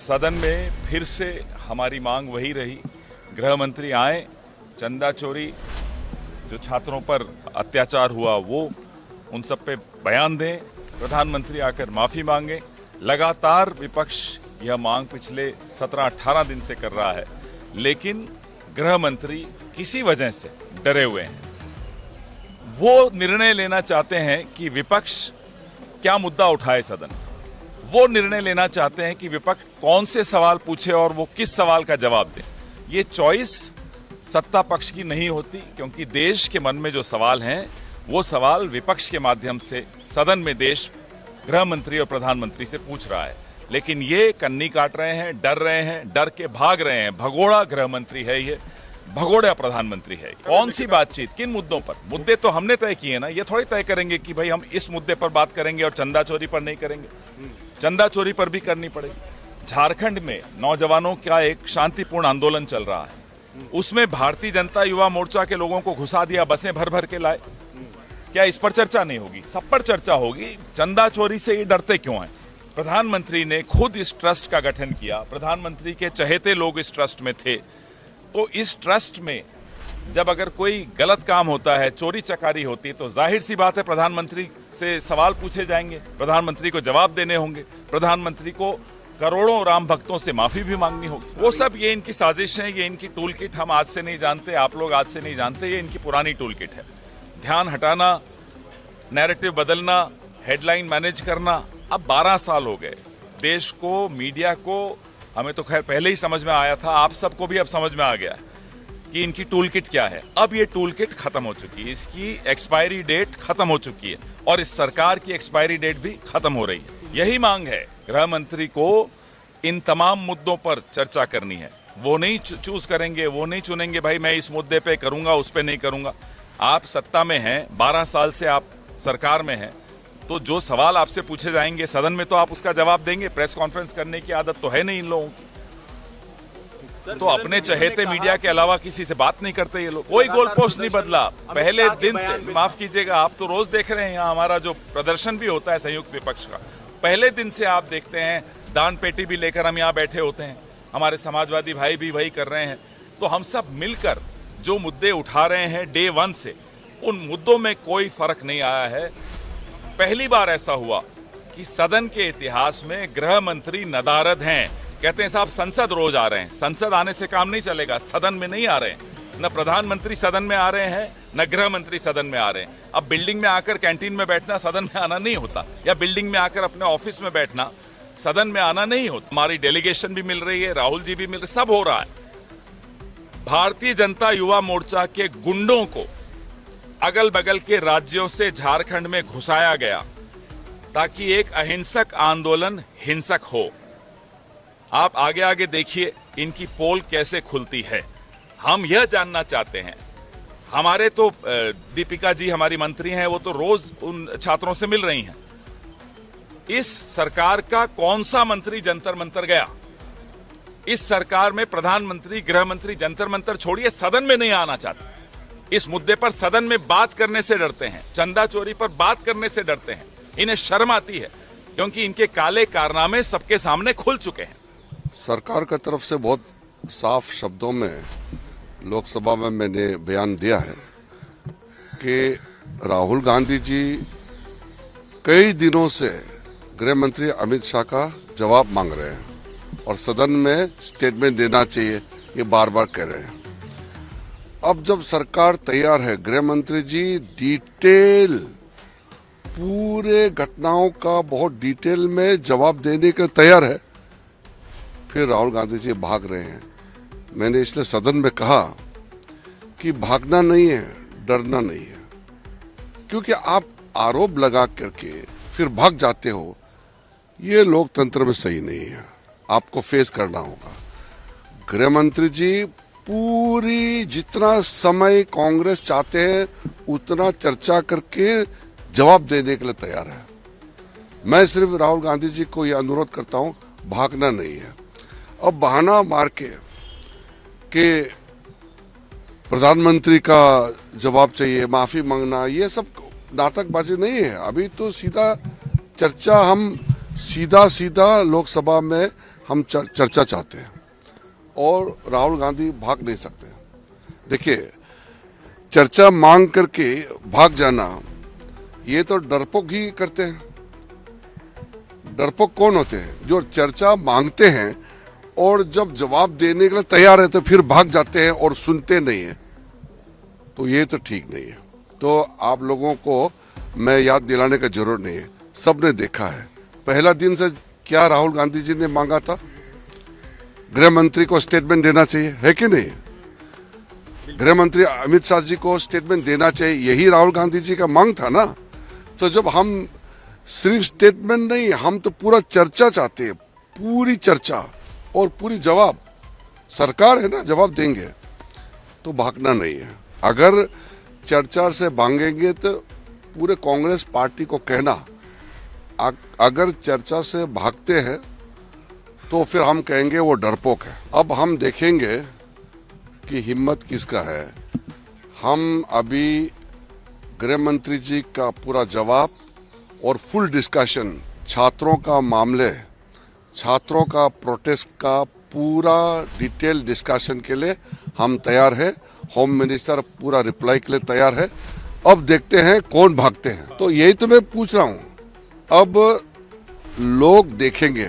सदन में फिर से हमारी मांग वही रही, गृह मंत्री आए, चंदा चोरी, जो छात्रों पर अत्याचार हुआ वो उन सब पे बयान दें, प्रधानमंत्री आकर माफी मांगे। लगातार विपक्ष यह मांग पिछले 17-18 दिन से कर रहा है, लेकिन गृह मंत्री किसी वजह से डरे हुए हैं। वो निर्णय लेना चाहते हैं कि विपक्ष क्या मुद्दा उठाए सदन, वो निर्णय लेना चाहते हैं कि विपक्ष कौन से सवाल पूछे और वो किस सवाल का जवाब दे। ये चॉइस सत्ता पक्ष की नहीं होती, क्योंकि देश के मन में जो सवाल हैं वो सवाल विपक्ष के माध्यम से सदन में देश गृह मंत्री और प्रधानमंत्री से पूछ रहा है। लेकिन ये कन्नी काट रहे हैं, डर रहे हैं, डर के भाग रहे हैं। भगोड़ा गृह मंत्री है ये, भगोड़ा प्रधानमंत्री है। कौन सी बातचीत, किन मुद्दों पर? मुद्दे तो हमने तय किए ना, ये थोड़ी तय करेंगे कि भाई हम इस मुद्दे पर बात करेंगे और चंदा चोरी पर नहीं करेंगे। चंदा चोरी पर भी करनी पड़ेगी। झारखंड में नौजवानों का एक शांतिपूर्ण आंदोलन चल रहा है, उसमें भारतीय जनता युवा मोर्चा के लोगों को घुसा दिया, बसें भर भर के लाए। क्या इस पर चर्चा नहीं होगी? सब पर चर्चा होगी। चंदा चोरी से ये डरते क्यों हैं? प्रधानमंत्री ने खुद इस ट्रस्ट का गठन किया, प्रधानमंत्री के चहेते लोग इस ट्रस्ट में थे। तो इस ट्रस्ट में जब अगर कोई गलत काम होता है, चोरी चकारी होती है, तो जाहिर सी बात है प्रधानमंत्री से सवाल पूछे जाएंगे, प्रधानमंत्री को जवाब देने होंगे, प्रधानमंत्री को करोड़ों राम भक्तों से माफी भी मांगनी होगी। वो सब ये इनकी साजिश है, ये इनकी टूल किट हम आज से नहीं जानते, आप लोग आज से नहीं जानते, ये इनकी पुरानी टूल किट है। ध्यान हटाना, नैरेटिव बदलना, हेडलाइन मैनेज करना। अब 12 साल हो गए देश को, मीडिया को, हमें तो खैर पहले ही समझ में आया था, आप सबको भी अब समझ में आ गया कि इनकी टूल किट क्या है। अब ये टूल किट खत्म हो चुकी है, इसकी एक्सपायरी डेट खत्म हो चुकी है और इस सरकार की एक्सपायरी डेट भी खत्म हो रही है। यही मांग है, गृह मंत्री को इन तमाम मुद्दों पर चर्चा करनी है। वो नहीं चूज करेंगे, वो नहीं चुनेंगे भाई मैं इस मुद्दे पे करूंगा, उस पे नहीं करूंगा। आप सत्ता में हैं, 12 साल से आप सरकार में हैं, तो जो सवाल आपसे पूछे जाएंगे सदन में तो आप उसका जवाब देंगे। प्रेस कॉन्फ्रेंस करने की आदत तो है नहीं इन लोगों की, तो अपने चहेते मीडिया के अलावा किसी से बात नहीं करते ये लोग। कोई गोल पोस्ट नहीं बदला पहले दिन से। माफ कीजिएगा, आप तो रोज देख रहे हैं यहाँ हमारा जो प्रदर्शन भी होता है संयुक्त विपक्ष का, पहले दिन से आप देखते हैं दान पेटी भी लेकर हम यहाँ बैठे होते हैं, हमारे समाजवादी भाई भी वही कर रहे हैं। तो हम सब मिलकर जो मुद्दे उठा रहे हैं डे 1 से, उन मुद्दों में कोई फर्क नहीं आया है। पहली बार ऐसा हुआ कि सदन के इतिहास में गृह मंत्री नदारद हैं। कहते हैं साहब संसद रोज आ रहे हैं, संसद आने से काम नहीं चलेगा, सदन में नहीं आ रहे हैं। न प्रधानमंत्री सदन में आ रहे हैं, न गृह मंत्री सदन में आ रहे हैं। अब बिल्डिंग में आकर कैंटीन में बैठना सदन में आना नहीं होता, या बिल्डिंग में आकर अपने ऑफिस में बैठना सदन में आना नहीं होता। हमारी डेलीगेशन भी मिल रही है, राहुल जी भी मिल रहे, सब हो रहा है। भारतीय जनता युवा मोर्चा के गुंडों को अगल बगल के राज्यों से झारखंड में घुसाया गया ताकि एक अहिंसक आंदोलन हिंसक हो। आप आगे आगे देखिए इनकी पोल कैसे खुलती है। हम यह जानना चाहते हैं, हमारे तो दीपिका जी हमारी मंत्री हैं, वो तो रोज उन छात्रों से मिल रही हैं। इस सरकार का कौन सा मंत्री जंतर मंतर गया? इस सरकार में प्रधानमंत्री, गृह मंत्री जंतर मंतर छोड़िए, सदन में नहीं आना चाहते। इस मुद्दे पर सदन में बात करने से डरते हैं, चंदा चोरी पर बात करने से डरते हैं। इन्हें शर्म आती है क्योंकि इनके काले कारनामे सबके सामने खुल चुके हैं। सरकार की तरफ से बहुत साफ शब्दों में लोकसभा में मैंने बयान दिया है कि राहुल गांधी जी कई दिनों से गृह मंत्री अमित शाह का जवाब मांग रहे हैं और सदन में स्टेटमेंट देना चाहिए, ये बार बार कह रहे हैं। अब जब सरकार तैयार है, गृह मंत्री जी डिटेल पूरे घटनाओं का बहुत डिटेल में जवाब देने के तैयार है, फिर राहुल गांधी जी भाग रहे हैं। मैंने इसलिए सदन में कहा कि भागना नहीं है, डरना नहीं है, क्योंकि आप आरोप लगा करके फिर भाग जाते हो, ये लोकतंत्र में सही नहीं है। आपको फेस करना होगा। गृह मंत्री जी पूरी जितना समय कांग्रेस चाहते हैं उतना चर्चा करके जवाब देने के लिए तैयार है। मैं सिर्फ राहुल गांधी जी को यह अनुरोध करता हूं, भागना नहीं है। अब बहाना मार के प्रधानमंत्री का जवाब चाहिए, माफी मांगना, ये सब नाटकबाजी नहीं है। अभी तो सीधा चर्चा हम सीधा लोकसभा में हम चर्चा चाहते हैं और राहुल गांधी भाग नहीं सकते। देखिए, चर्चा मांग करके भाग जाना ये तो डरपोक ही करते हैं। डरपोक कौन होते हैं? जो चर्चा मांगते हैं और जब जवाब देने के लिए तैयार है तो फिर भाग जाते हैं और सुनते नहीं है। तो ये तो ठीक नहीं है। तो आप लोगों को मैं याद दिलाने का जरूरत नहीं है, सबने देखा है। पहला दिन से क्या राहुल गांधी जी ने मांगा था? गृह मंत्री को स्टेटमेंट देना चाहिए, है कि नहीं? गृह मंत्री अमित शाह जी को स्टेटमेंट देना चाहिए, यही राहुल गांधी जी का मांग था ना। तो जब हम सिर्फ स्टेटमेंट नहीं, हम तो पूरा चर्चा चाहते हैं, पूरी चर्चा और पूरी जवाब। सरकार है ना, जवाब देंगे। तो भागना नहीं है। अगर चर्चा से भागेंगे तो पूरे कांग्रेस पार्टी को कहना, अगर चर्चा से भागते हैं तो फिर हम कहेंगे वो डरपोक है। अब हम देखेंगे कि हिम्मत किसका है। हम अभी गृह मंत्री जी का पूरा जवाब और फुल डिस्कशन, छात्रों का मामले, छात्रों का प्रोटेस्ट का पूरा डिटेल डिस्कशन के लिए हम तैयार है। होम मिनिस्टर पूरा रिप्लाई के लिए तैयार है। अब देखते हैं कौन भागते हैं। तो यही तो मैं पूछ रहा हूं। अब लोग देखेंगे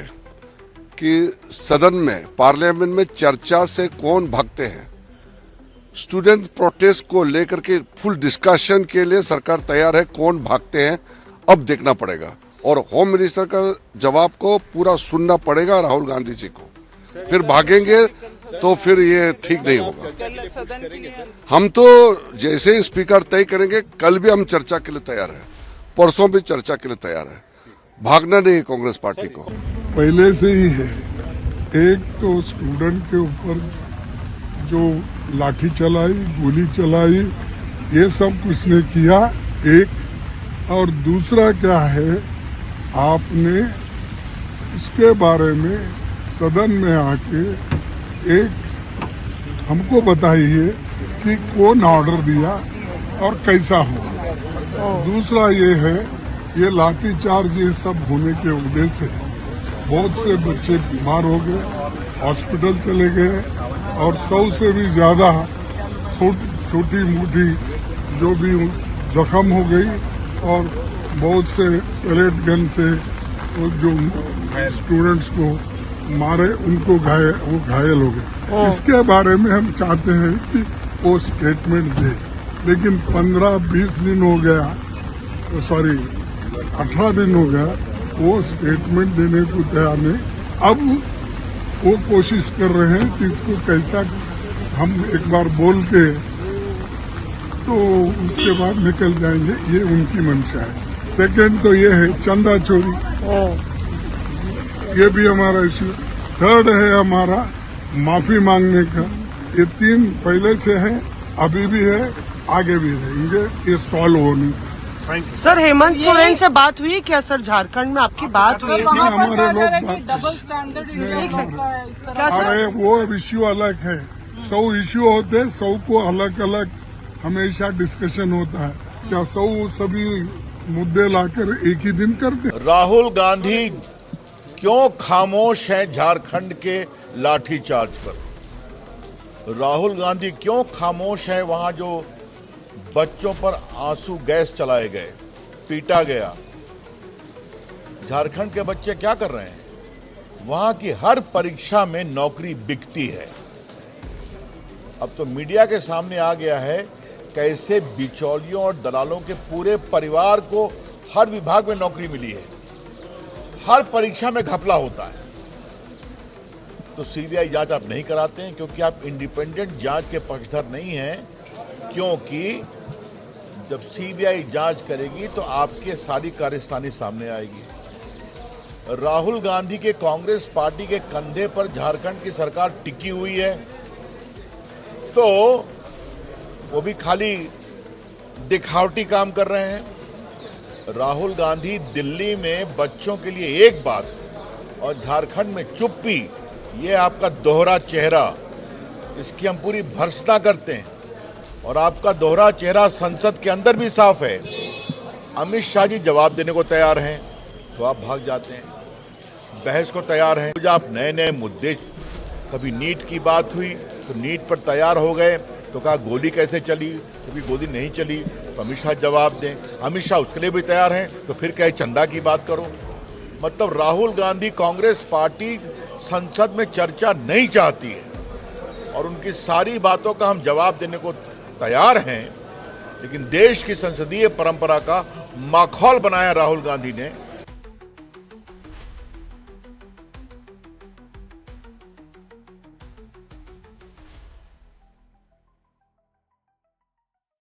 कि सदन में, पार्लियामेंट में चर्चा से कौन भागते हैं। स्टूडेंट प्रोटेस्ट को लेकर के फुल डिस्कशन के लिए सरकार तैयार है, कौन भागते हैं अब देखना पड़ेगा। और होम मिनिस्टर का जवाब को पूरा सुनना पड़ेगा राहुल गांधी जी को। फिर भागेंगे तो फिर ये ठीक नहीं होगा। हम तो जैसे ही स्पीकर तय करेंगे, कल भी हम चर्चा के लिए तैयार है, परसों भी चर्चा के लिए तैयार है। भागना नहीं है कांग्रेस पार्टी को। पहले से ही है। एक तो स्टूडेंट के ऊपर जो लाठी चलाई, गोली चलाई, ये सब कुछ ने किया एक। और दूसरा क्या है, आपने इसके बारे में सदन में आके एक हमको बताइए कि कौन ऑर्डर दिया और कैसा हुआ। दूसरा ये है, ये लाठीचार्ज ये सब होने के वजह से बहुत से बच्चे बीमार हो गए, हॉस्पिटल चले गए और 100 से भी ज्यादा छोटी मोटी जो भी जख्म हो गई और बहुत से पैलेट गन से जो स्टूडेंट्स को मारे उनको घायल हो गए। इसके बारे में हम चाहते हैं कि वो स्टेटमेंट दे। लेकिन 15-20 दिन हो गया, 18 दिन हो गया, वो स्टेटमेंट देने को तैयार नहीं। अब वो कोशिश कर रहे हैं कि इसको कैसा हम एक बार बोल के तो उसके बाद निकल जाएंगे, ये उनकी मंशा है। सेकंड तो ये है चंदा चोरी, ये भी हमारा इश्यू। थर्ड है हमारा माफी मांगने का। ये 3 पहले से है, अभी भी है, आगे भी रहेंगे, ये सॉल्व होने। सर, हेमंत सोरेन से बात हुई क्या? सर, झारखंड में आपकी बात हुई? हमारे लोग डबल स्टैंडर्ड क्या सर? अरे वो इश्यू अलग है। 100 इश्यू होते हैं, 100 को अलग अलग हमेशा डिस्कशन होता है। क्या 100 सभी मुद्दे लाकर एक ही दिन करते? राहुल गांधी क्यों खामोश हैं झारखंड के लाठीचार्ज पर? राहुल गांधी क्यों खामोश हैं वहां जो बच्चों पर आंसू गैस चलाए गए, पीटा गया? झारखंड के बच्चे क्या कर रहे हैं? वहां की हर परीक्षा में नौकरी बिकती है। अब तो मीडिया के सामने आ गया है कैसे बिचौलियों और दलालों के पूरे परिवार को हर विभाग में नौकरी मिली है। हर परीक्षा में घपला होता है। तो सीबीआई जांच आप नहीं कराते हैं क्योंकि आप इंडिपेंडेंट जांच के पक्षधर नहीं हैं। क्योंकि जब सीबीआई जांच करेगी तो आपके सारी कार्यस्थानी सामने आएगी। राहुल गांधी के कांग्रेस पार्टी के कंधे पर झारखंड की सरकार टिकी हुई है, तो वो भी खाली दिखावटी काम कर रहे हैं। राहुल गांधी दिल्ली में बच्चों के लिए एक बात और झारखंड में चुप्पी, ये आपका दोहरा चेहरा, इसकी हम पूरी भर्त्सना करते हैं। और आपका दोहरा चेहरा संसद के अंदर भी साफ है। अमित शाह जी जवाब देने को तैयार हैं तो आप भाग जाते हैं। बहस को तैयार हैं। जब आप नए नए मुद्दे, कभी नीट की बात हुई तो नीट पर तैयार हो गए, तो कहा गोली कैसे चली, कभी गोली नहीं चली तो अमित शाह जवाब दें। अमित शाह उसके लिए भी तैयार हैं तो फिर कहे चंदा की बात करो। मतलब राहुल गांधी, कांग्रेस पार्टी संसद में चर्चा नहीं चाहती है और उनकी सारी बातों का हम जवाब देने को तैयार हैं, लेकिन देश की संसदीय परंपरा का माखौल बनाया राहुल गांधी ने